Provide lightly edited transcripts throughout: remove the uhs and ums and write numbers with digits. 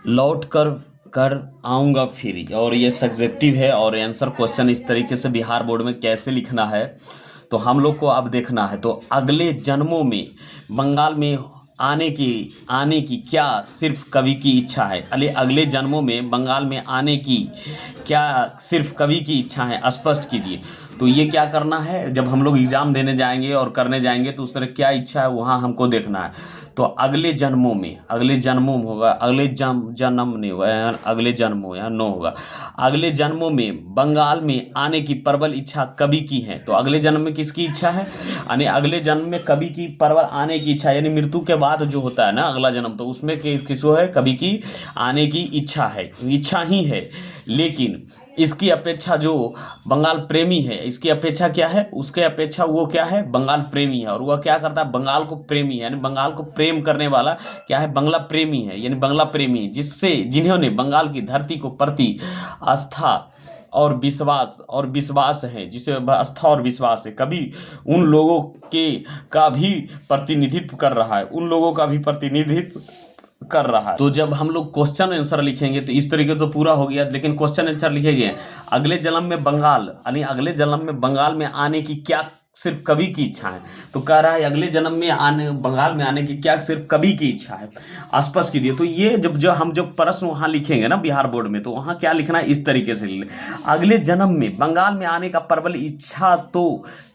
लौट कर कर आऊँगा फिर, और ये सब्जेक्टिव है। और आंसर क्वेश्चन इस तरीके से बिहार बोर्ड में कैसे लिखना है, तो हम लोग को अब देखना है। तो अगले जन्मों में बंगाल में आने की क्या सिर्फ कवि की इच्छा है? अगले जन्मों में बंगाल में आने की क्या सिर्फ कवि की इच्छा है, स्पष्ट कीजिए। तो ये क्या करना है, जब हम लोग एग्जाम देने जाएंगे और करने जाएंगे तो उस तरह क्या इच्छा है वहाँ हमको देखना है। तो अगले जन्मों में होगा, जन्म नहीं होगा यार, अगले जन्मों यार नो होगा। अगले जन्मों में बंगाल में आने की प्रबल इच्छा कवि की है। तो अगले जन्म में किसकी इच्छा है, यानी अगले जन्म में कवि की प्रबल आने की इच्छा, यानी मृत्यु के बाद जो होता है ना अगला जन्म, तो उसमें किसको है, कवि की आने की इच्छा है, इच्छा ही है। लेकिन इसकी अपेक्षा जो बंगाल प्रेमी है, इसकी अपेक्षा क्या है, उसके अपेक्षा वो क्या है, बंगाल प्रेमी है। और वह क्या करता है, बंगाल को प्रेमी है, यानी बंगाल को प्रेम करने वाला क्या है, बंगला प्रेमी है, यानी बंगला प्रेमी, जिन्होंने बंगाल की धरती को प्रति आस्था और विश्वास है, जिसे आस्था और विश्वास है। कभी उन लोगों के का भी प्रतिनिधित्व कर रहा है, उन लोगों का भी प्रतिनिधित्व कर रहा है। तो जब हम लोग क्वेश्चन आंसर लिखेंगे तो इस तरीके तो पूरा हो गया, लेकिन क्वेश्चन आंसर लिखेंगे अगले जन्म में बंगाल, यानी अगले जन्म में बंगाल में आने की क्या सिर्फ कवि की इच्छा है। तो कह रहा है अगले जन्म में बंगाल में आने की क्या सिर्फ कवि की इच्छा है, स्पष्ट कीजिए। तो ये हम जब प्रश्न वहां लिखेंगे ना बिहार बोर्ड में, तो वहां क्या लिखना है, इस तरीके से अगले जन्म में बंगाल में आने का प्रबल इच्छा तो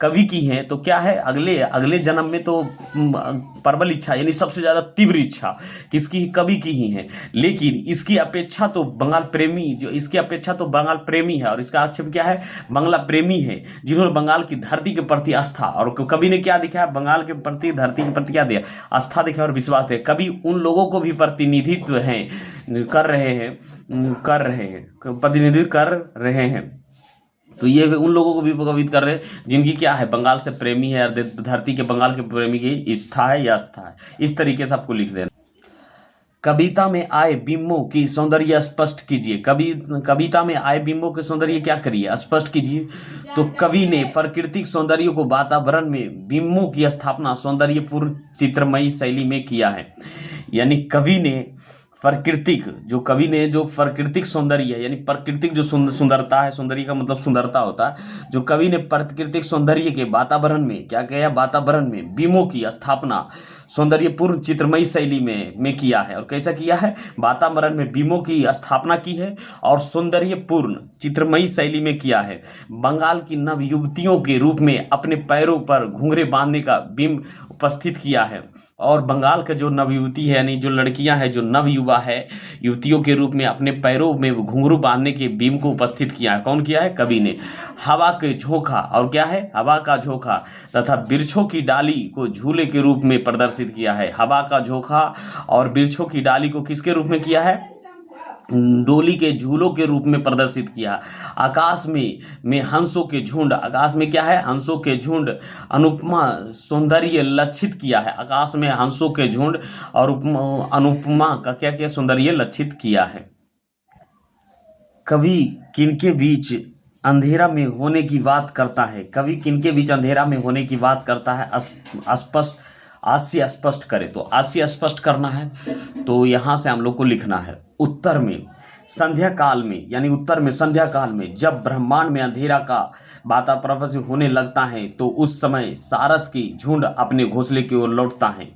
कवि की है। तो क्या है, अगले जन्म में तो प्रबल इच्छा यानी सबसे ज्यादा तीव्र इच्छा किसकी, कवि की ही है। लेकिन इसकी अपेक्षा तो बंगाल प्रेमी, जो इसकी अपेक्षा तो बंगाल प्रेमी है, और इसका आक्षेप क्या है, बंगला प्रेमी है, जिन्होंने बंगाल की धरती के प्रति आस्था, और कवि ने क्या दिखाया, बंगाल के प्रति, धरती के प्रति क्या दिया, आस्था दिखाया और विश्वास दिया। कवि उन लोगों को भी प्रतिनिधित्व कर रहे हैं, प्रतिनिधित्व कर रहे हैं। तो ये उन लोगों को भी प्रभावित कर रहे हैं जिनकी क्या है, बंगाल से प्रेमी है, धरती के बंगाल के प्रेमी की इच्छा है या आस्था है। इस तरीके से आपको लिख देना। कविता में आए बिंबों की सौंदर्य स्पष्ट कीजिए। कविता में आए बिंबों के सौंदर्य क्या करिए, स्पष्ट कीजिए। तो कवि ने प्राकृतिक सौंदर्य को वातावरण में बिंबों की स्थापना सौंदर्यपूर्ण चित्रमयी शैली में किया है। यानी कवि ने जो प्राकृतिक सौंदर्य है, यानी प्राकृतिक जो सुंदरता है, सौंदर्य का मतलब सुंदरता होता है, जो कवि ने प्राकृतिक सौंदर्य के वातावरण में क्या किया, वातावरण में बिंबों की स्थापना सौंदर्यपूर्ण चित्रमयी शैली में किया है। और कैसा किया है, वातावरण में बिंबों की स्थापना की है और सौंदर्यपूर्ण चित्रमयी शैली में किया है। बंगाल की नव युवतियों के रूप में अपने पैरों पर घुंघरे बांधने का बिंब उपस्थित किया है। और बंगाल का जो नवयुवती है, यानी जो लड़कियां हैं, जो नव युवा है, युवतियों के रूप में अपने पैरों में घुंघरू बांधने के बिंब को उपस्थित किया है। कौन किया है, कवि ने। हवा के झोंका, और क्या है, हवा का झोंका तथा वृक्षों की डाली को झूले के रूप में प्रदर्शित किया है। हवा का झोंका और वृक्षों की डाली को किसके रूप में किया है, डोली के झूलों के रूप में प्रदर्शित किया। आकाश में हंसों के झुंड, आकाश में क्या है, हंसों के झुंड अनुपमा सौंदर्य लक्षित किया है। आकाश में हंसों के झुंड और अनुपमा का क्या क्या सौंदर्य लक्षित किया है। कवि किनके बीच अंधेरा में होने की बात करता है, कवि किनके बीच अंधेरा में होने की बात करता है, स्पष्ट आशय स्पष्ट करे। तो आशय स्पष्ट करना है, तो यहां से हम लोग को लिखना है उत्तर में संध्या काल में, यानी उत्तर में संध्या काल में जब ब्रह्मांड में अंधेरा का वातावरण होने लगता है, तो उस समय सारस की झुंड अपने घोंसले की ओर लौटता है।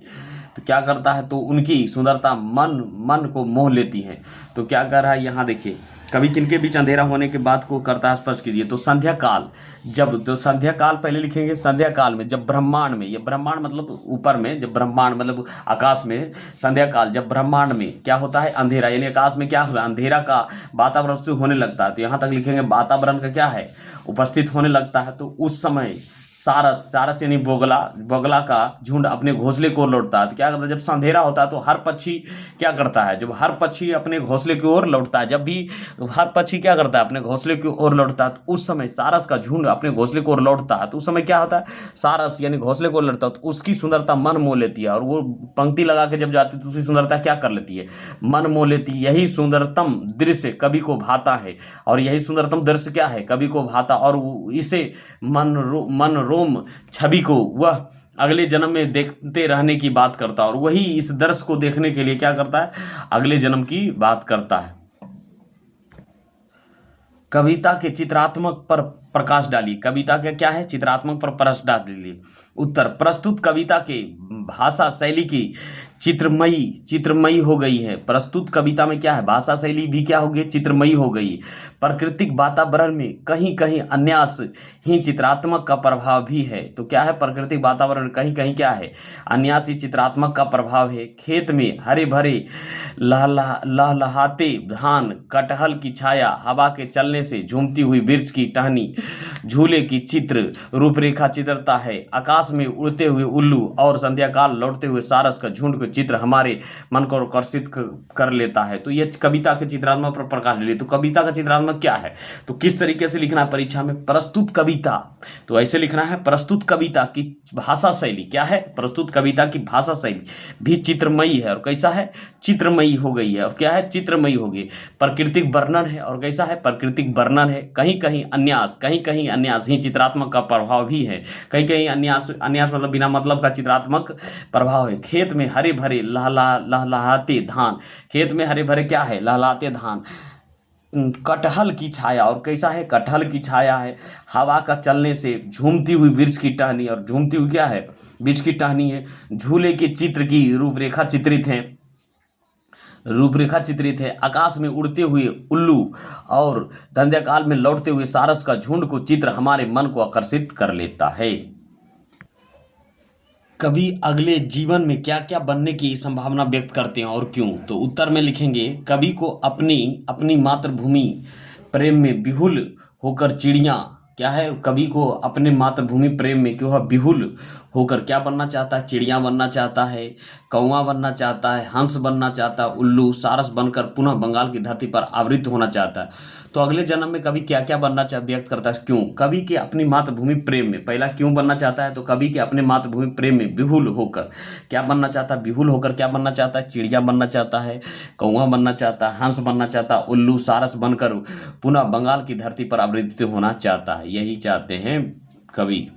तो क्या करता है, तो उनकी सुंदरता मन को मोह लेती है। तो क्या कर रहा है, यहाँ देखिए, कभी किनके बीच अंधेरा होने के बाद को करता है, स्पष्ट कीजिए। तो संध्या काल, जब, तो संध्या काल पहले लिखेंगे, संध्या काल में जब ब्रह्मांड में, ये ब्रह्मांड मतलब ऊपर में, जब ब्रह्मांड मतलब आकाश में, संध्या काल जब ब्रह्मांड में क्या होता है, अंधेरा, यानी आकाश में क्या होता है, अंधेरा का वातावरण से होने लगता है। तो यहाँ तक लिखेंगे वातावरण का क्या है, उपस्थित होने लगता है। तो उस समय सारस यानी बोगला का झुंड अपने घोंसले को लौटता है। तो क्या करता है, जब अंधेरा होता है तो हर पक्षी क्या करता है, जब हर पक्षी अपने घोंसले की ओर लौटता है, जब भी हर पक्षी क्या करता है, अपने घोंसले की ओर लौटता है, तो उस समय सारस का झुंड अपने घोंसले की ओर लौटता है। तो उस समय क्या होता है, सारस यानी घोंसले को लौटता है, तो उसकी सुंदरता मन मोह लेती है। और वो पंक्ति लगा के जब जाती है तो उसकी सुंदरता क्या कर लेती है, मन मोह लेती है। यही सुंदरतम दृश्य कवि को भाता है, और यही सुंदरतम दृश्य क्या है, कवि को भाता, और इसे मन रोम छवि को वह अगले जन्म में देखते रहने की बात करता है और वही इस दृश्य को देखने के लिए क्या करता है, अगले जन्म की बात करता है। कविता के चित्रात्मक पर प्रकाश डालिए। कविता का क्या है, चित्रात्मक पर प्रकाश डालिए। उत्तर, प्रस्तुत कविता के भाषा शैली की चित्रमयी हो गई है। प्रस्तुत कविता में क्या है, भाषा शैली भी क्या हो गई, चित्रमयी हो गई। प्राकृतिक वातावरण में कहीं कहीं अन्यास ही चित्रात्मक का प्रभाव भी है। तो क्या है, प्राकृतिक वातावरण कहीं कहीं क्या है, अन्यास ही चित्रात्मक का प्रभाव है। खेत में हरे भरे लहलहाते धान, कटहल की छाया, हवा के चलने से झूमती हुई वृक्ष की टहनी, झूले की चित्र रूपरेखा चित्रता है। आकाश में उड़ते हुए उल्लू और संध्याकाल लौटते हुए सारस का झुंड का चित्र हमारे मन को आकर्षित कर लेता है। तो यह कविता के चित्रात्मक पर प्रकाश डालिए। तो कविता का चित्रात्मक क्या है, तो किस तरीके से लिखना है परीक्षा में, प्रस्तुत कविता, तो ऐसे लिखना है, प्रस्तुत कविता की भाषा शैली क्या है, प्रस्तुत कविता की भाषा शैली भी चित्रमयी है। और कैसा है, चित्रमयी हो गई है। और क्या है, चित्रमयी हो गई। प्राकृतिक वर्णन है, और कैसा है, प्राकृतिक वर्णन है। कहीं कहीं अन्यास ही चित्रात्मक का प्रभाव भी है। कहीं कहीं अन्यास मतलब बिना मतलब का चित्रात्मक प्रभाव है। खेत में हरे भरे लहलहाते धान, खेत में हरे भरे क्या है, लहलहाते धान। कटहल की छाया, और कैसा है, कटहल की छाया है। हवा का चलने से झूमती हुई वृक्ष की टहनी, और झूमती हुई क्या है, वृक्ष की टहनी है। झूले के चित्र की रूपरेखा चित्रित है। आकाश में उड़ते हुए उल्लू और संध्याकाल में लौटते हुए सारस का झुंड को चित्र हमारे मन को आकर्षित कर लेता है। कवि अगले जीवन में क्या क्या बनने की संभावना व्यक्त करते हैं और क्यों, तो उत्तर में लिखेंगे, कवि को अपनी मातृभूमि प्रेम में विहुल होकर चिड़िया, क्या है, कवि को अपने मातृभूमि प्रेम में क्यों है, विहुल होकर क्या बनना चाहता है, चिड़िया बनना चाहता है, कौवा बनना चाहता है, हंस बनना चाहता है, उल्लू, सारस बनकर पुनः बंगाल की धरती पर आवृत होना चाहता है। तो अगले जन्म में कवि क्या क्या बनना व्यक्त करता है, क्यों, कवि के अपनी मातृभूमि प्रेम में, पहला क्यों बनना चाहता है, तो कवि के अपने मातृभूमि प्रेम में विहुल होकर क्या बनना चाहता है, विहुल होकर क्या बनना चाहता है, चिड़िया बनना चाहता है, कौवा बनना चाहता है, हंस बनना चाहता है, उल्लू, सारस बनकर पुनः बंगाल की धरती पर आवृत होना चाहता है। यही चाहते हैं कवि।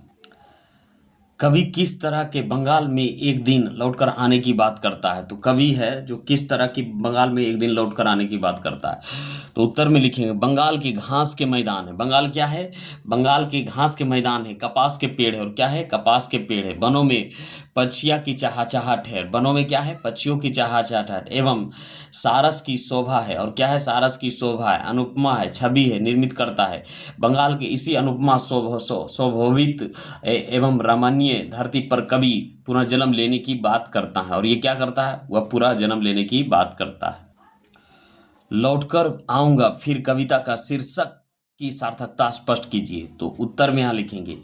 कवि किस तरह के बंगाल में एक दिन लौटकर आने की बात करता है, तो कवि है जो किस तरह की बंगाल में एक दिन लौटकर आने की बात करता है, तो उत्तर में लिखेंगे, बंगाल की घास के मैदान है। बंगाल क्या है, बंगाल की घास के मैदान है, कपास के पेड़ है, और क्या है, कपास के पेड़ है, वनों में पक्षिया की चहचहाट है, वनों में क्या है, पक्षियों की चहचहाट एवं सारस की शोभा है, और क्या है, सारस की शोभा है, अनुपमा है, छवि है, निर्मित करता है। बंगाल के इसी अनुपमा शोभित एवं रमणीय धरती पर कवि पुनः जन्म लेने की बात करता है, और ये क्या करता है, वह पूरा जन्म लेने की बात करता है। लौटकर आऊंगा फिर कविता का शीर्षक की सार्थकता स्पष्ट कीजिए, तो उत्तर में यहाँ लिखेंगे,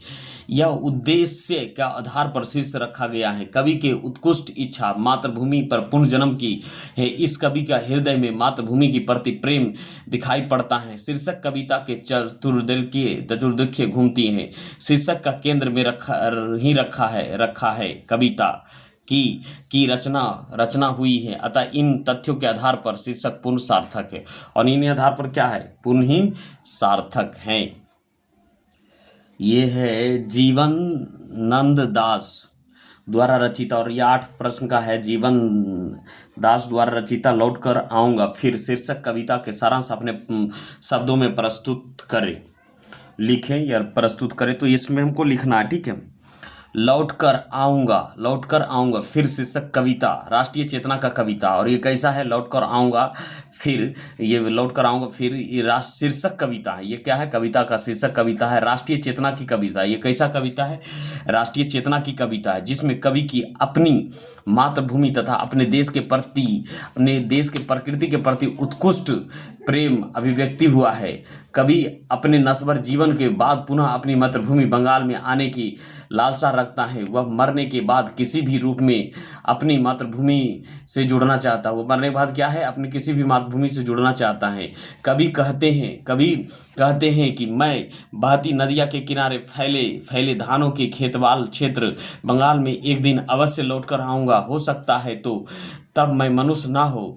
यह उद्देश्य का आधार पर शीर्ष रखा गया है। कवि के उत्कृष्ट इच्छा मातृभूमि पर पुनर्जन्म की है। इस कवि का हृदय में मातृभूमि की प्रति प्रेम दिखाई पड़ता है। शीर्षक कविता के चतुर्दिक्य घूमती है। शीर्षक का केंद्र में रखा है कविता की रचना हुई है। अतः इन तथ्यों के आधार पर शीर्षक पूर्ण सार्थक है, और इन आधार पर क्या है, पूर्ण ही सार्थक है। ये है जीवन नंद दास द्वारा रचित, और ये 8 प्रश्न का है, जीवन दास द्वारा रचिता लौटकर आऊंगा फिर शीर्षक कविता के सारांश अपने शब्दों में प्रस्तुत करें, लिखें या प्रस्तुत करें। तो इसमें हमको लिखना है, ठीक है, लौटकर आऊंगा फिर शीर्षक कविता राष्ट्रीय चेतना का कविता, और ये कैसा है, लौटकर आऊंगा फिर, ये लौटकर आऊंगा फिर ये शीर्षक कविता है। ये क्या है, कविता का शीर्षक कविता है, राष्ट्रीय चेतना की कविता। ये कैसा कविता है, राष्ट्रीय चेतना की कविता है, जिसमें कवि की अपनी मातृभूमि तथा अपने देश के प्रकृति के प्रति उत्कृष्ट प्रेम अभिव्यक्ति हुआ है। कवि अपने नश्वर जीवन के बाद पुनः अपनी मातृभूमि बंगाल में आने की लालसा रखता है। वह मरने के बाद किसी भी रूप में अपनी मातृभूमि से जुड़ना चाहता है। वो मरने के बाद क्या है, अपनी किसी भी मातृभूमि से जुड़ना चाहता है। कवि कहते हैं कि मैं बहती नदिया के किनारे फैले धानों के खेतवाल क्षेत्र बंगाल में एक दिन अवश्य लौटकर आऊँगा। हो सकता है तो तब मैं मनुष्य ना हूँ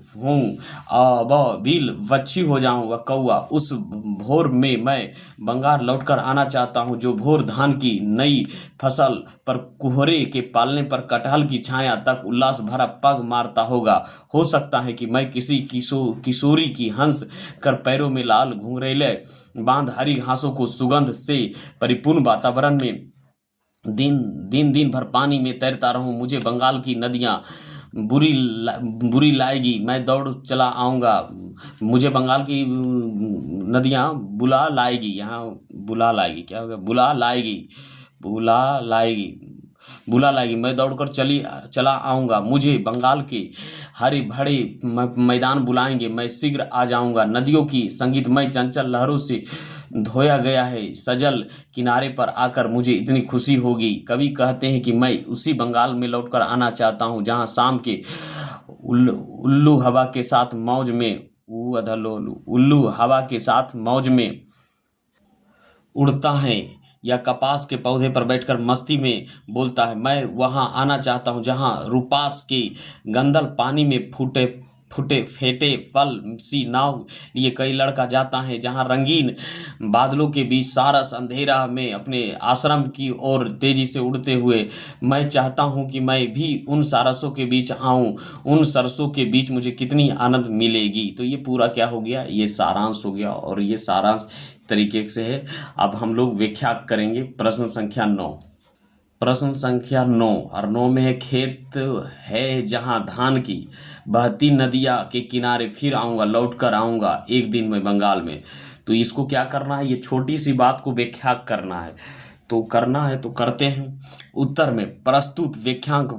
वह बिल बच्ची हो जाऊँ वह कौआ। उस भोर में मैं बंगाल लौटकर आना चाहता हूँ जो भोर धान की नई फसल पर कोहरे के पालने पर कटहल की छाया तक उल्लास भरा पग मारता होगा। हो सकता है कि मैं किसी किशोरी की हंस कर पैरों में लाल घुंघरेले बांध हरी घासों को सुगंध से परिपूर्ण वातावरण में दिन भर पानी में तैरता रहूं। मुझे बंगाल की नदियां बुरी लाएगी, मैं दौड़ चला आऊँगा। मुझे बंगाल की नदियां बुला लाएगी, यहाँ बुला लाएगी क्या होगा, बुला लाएगी, मैं दौड़कर चला आऊँगा। मुझे बंगाल के हरे भरे मैदान बुलाएंगे, मैं शीघ्र आ जाऊँगा। नदियों की संगीतमय चंचल लहरों से धोया गया है सजल किनारे पर आकर मुझे इतनी खुशी होगी। कवि कहते हैं कि मैं उसी बंगाल में लौटकर आना चाहता हूँ जहाँ शाम के उल्लू हवा के साथ मौज में उड़ता है या कपास के पौधे पर बैठकर मस्ती में बोलता है। मैं वहाँ आना चाहता हूँ जहाँ रूपास के गंदल पानी में फूटे फेटे फल सी नाव लिए कई लड़का जाता है, जहाँ रंगीन बादलों के बीच सारस अंधेरा में अपने आश्रम की ओर तेजी से उड़ते हुए मैं चाहता हूँ कि मैं भी उन सारसों के बीच आऊँ। उन सरसों के बीच मुझे कितनी आनंद मिलेगी। तो ये पूरा क्या हो गया, ये सारांश हो गया और ये सारांश तरीके से है। अब हम लोग व्याख्या करेंगे प्रश्न संख्या 9। प्रश्न संख्या 9 और 9 में है खेत है जहाँ धान की बहती नदियाँ के किनारे फिर आऊँगा, लौट कर आऊँगा एक दिन में बंगाल में। तो इसको क्या करना है, ये छोटी सी बात को व्याख्या करना है। तो करते हैं। उत्तर में प्रस्तुत व्याख्यांक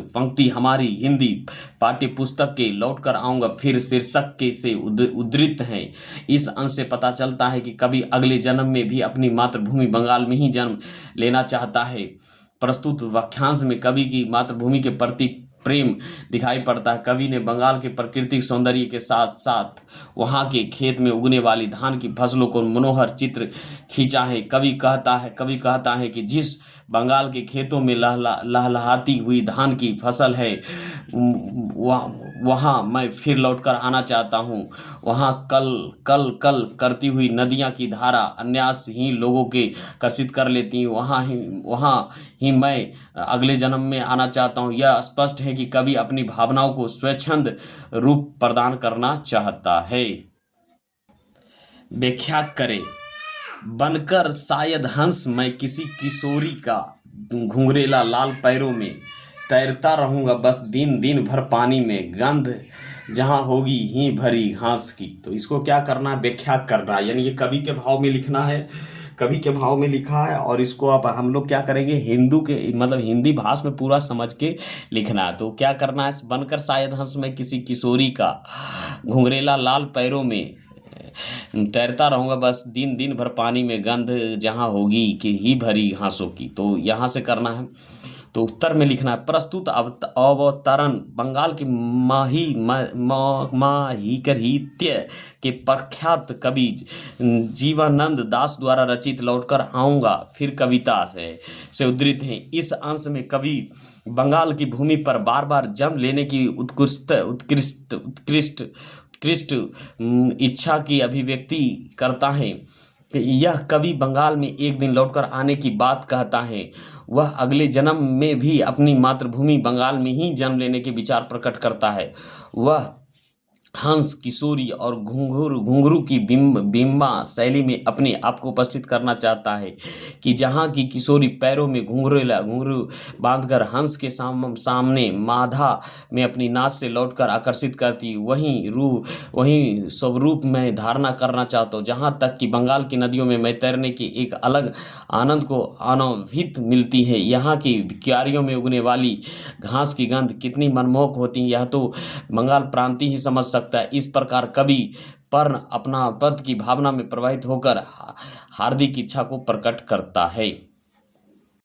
पंक्ति हमारी हिंदी पाठ्य पुस्तक के लौट कर आऊँगा फिर शीर्षक के से उद्धृत हैं। इस अंश से पता चलता है कि कवि अगले जन्म में भी अपनी मातृभूमि बंगाल में ही जन्म लेना चाहता है। प्रस्तुत वाक्यांश में कवि की मातृभूमि के प्रति प्रेम दिखाई पड़ता है। कवि ने बंगाल के प्राकृतिक सौंदर्य के साथ साथ वहाँ के खेत में उगने वाली धान की फसलों को मनोहर चित्र खींचा है। कवि कहता है कि जिस बंगाल के खेतों में लहलहाती हुई धान की फसल है वहाँ मैं फिर लौटकर आना चाहता हूँ। वहाँ कल करती हुई नदियाँ की धारा अन्यासहीन लोगों के आकर्षित कर लेती हैं। वहाँ ही मैं अगले जन्म में आना चाहता हूँ। यह स्पष्ट है कि कवि अपनी भावनाओं को स्वच्छंद रूप प्रदान करना चाहता है। व्याख्या करें। बनकर शायद हंस मैं किसी किशोरी का घुंघरेला लाल पैरों में तैरता रहूँगा बस दिन भर पानी में गंध जहाँ होगी ही भरी घास की। तो इसको क्या करना है, व्याख्या करना है, यानी ये कवि के भाव में लिखना है। कवि के भाव में लिखा है और इसको अब हम लोग क्या करेंगे, हिंदी भाषा में पूरा समझ के लिखना है। तो क्या करना है, बनकर शायद हंस मैं किसी किशोरी का घुंघरेला लाल पैरों में तैरता रहूँगा बस दिन भर पानी में गंध जहाँ होगी कि ही भरी घासों की। तो यहाँ से करना है। तो उत्तर में लिखना है प्रस्तुत अवतरण बंगाल की माहिकरित्य के प्रख्यात कवि जीवानंद दास द्वारा रचित लौटकर आऊँगा फिर कविता से उद्धृत हैं। इस अंश में कवि बंगाल की भूमि पर बार जन्म लेने की उत्कृष्ट इच्छा की अभिव्यक्ति करता है। यह कवि बंगाल में एक दिन लौटकर आने की बात कहता है। वह अगले जन्म में भी अपनी मातृभूमि बंगाल में ही जन्म लेने के विचार प्रकट करता है। वह हंस किशोरी और घुंघरू की बिंबा शैली में अपने आप को उपस्थित करना चाहता है कि जहाँ की किशोरी पैरों में घुंघरू बांधकर हंस के सामने माधा में अपनी नाच से लौटकर आकर्षित करती, वहीं स्वरूप में धारणा करना चाहता हूँ। जहाँ तक कि बंगाल की नदियों में मैं तैरने की एक अलग आनंद को अनुभूति मिलती है। यहाँ की क्यारियों में उगने वाली घास की गंध कितनी मनमोहक होती है, यह तो बंगाल प्रांतीय ही समझ सकता है। इस प्रकार कवि पर्ण अपना पद की भावना में प्रवाहित होकर हार्दिक इच्छा को प्रकट करता है।